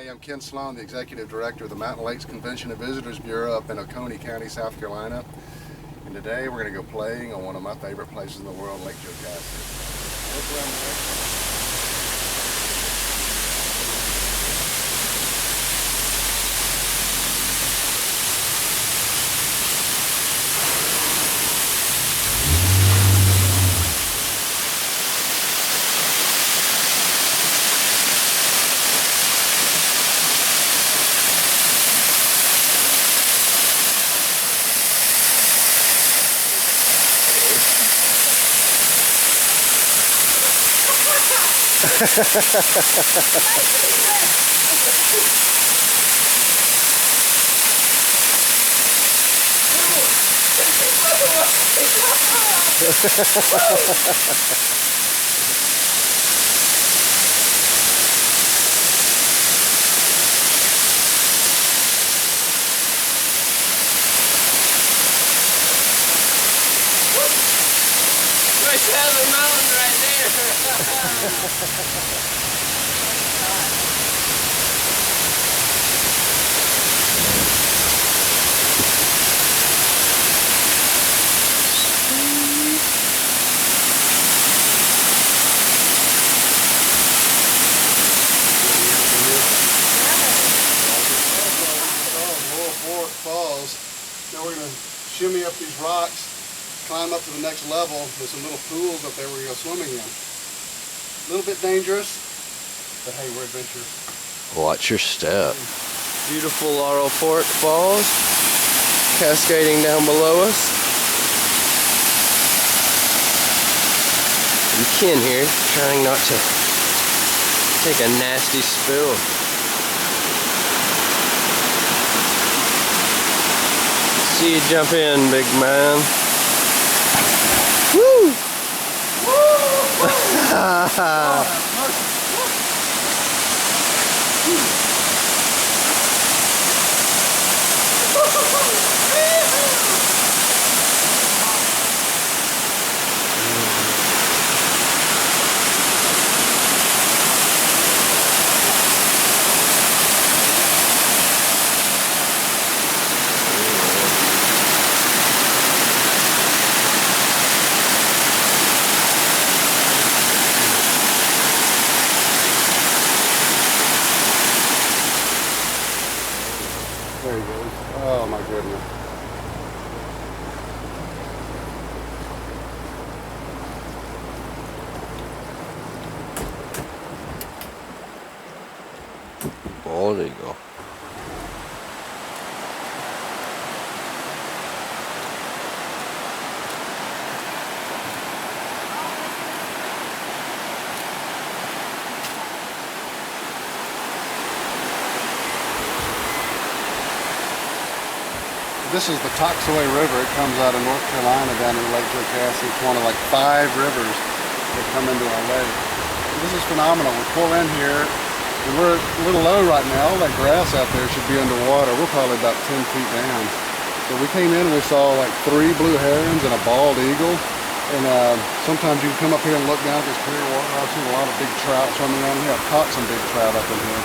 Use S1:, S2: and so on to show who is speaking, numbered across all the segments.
S1: Hey, I'm Ken Sloan, the Executive Director of the Mountain Lakes Convention and Visitors Bureau up in Oconee County, South Carolina. And today we're going to go playing on one of my favorite places in the world, Lake Jocassee.
S2: The mountain right there.
S1: Falls. Now we're going to shimmy up these rocks, climb up to the next level. There's some little pools up there we're going to go swimming in. A little bit dangerous, but hey, we're adventurous.
S3: Watch your step. Beautiful Laurel Fork Falls cascading down below us. And Ken here trying not to take a nasty spill. See you jump in, big man. Woo!
S1: There he goes. Oh my goodness.
S3: Bald eagle.
S1: This is the Toxaway River. It comes out of North Carolina down to Lake Jocassee. It's one of like 5 rivers that come into our lake. And this is phenomenal. We pull in here, and we're a little low right now. All that grass out there should be underwater. We're probably about 10 feet down. So we came in and we saw like 3 blue herons and a bald eagle. And sometimes you can come up here and look down at this clear water. I've seen a lot of big trout swimming around here. I've caught some big trout up in here.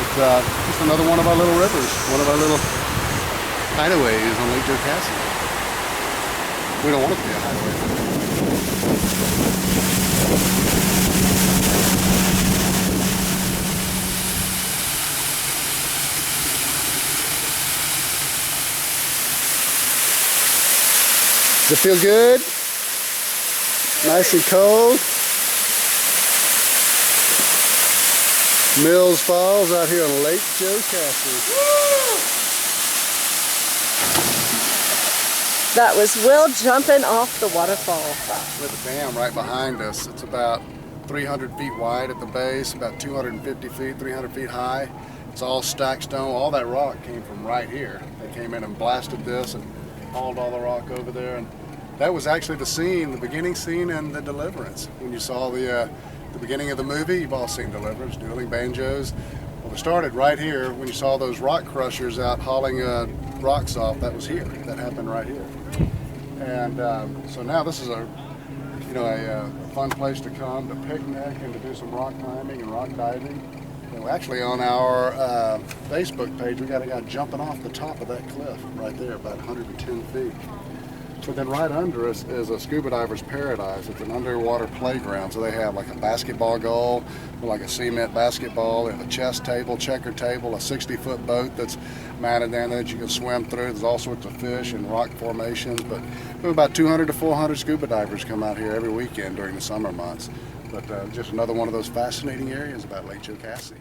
S1: It's just another one of our little rivers, one of our little hideaways on Lake Jocassee. We don't want it to be a hideaway. Does it feel good? Nice and cold. Mills Falls out here on Lake Jocassee.
S2: Woo!
S4: That was Will jumping off the waterfall.
S1: With a dam right behind us. It's about 300 feet wide at the base, about 250 feet, 300 feet high. It's all stacked stone. All that rock came from right here. They came in and blasted this and hauled all the rock over there. And that was actually the scene, the beginning scene in The Deliverance. When you saw the beginning of the movie, you've all seen Deliverance, dueling banjos. Well, it started right here when you saw those rock crushers out hauling rocks off. That was here. That happened right here. And so now this is a fun place to come to picnic and to do some rock climbing and rock diving. And Actually, on our Facebook page, we got a guy jumping off the top of that cliff right there, about 110 feet. But then right under us is a scuba diver's paradise. It's an underwater playground. So they have like a basketball goal, like a cement basketball. They have a chess table, checker table, a 60-foot boat that's mounted down there that you can swim through. There's all sorts of fish and rock formations. But about 200 to 400 scuba divers come out here every weekend during the summer months. But just another one of those fascinating areas about Lake Jocassee.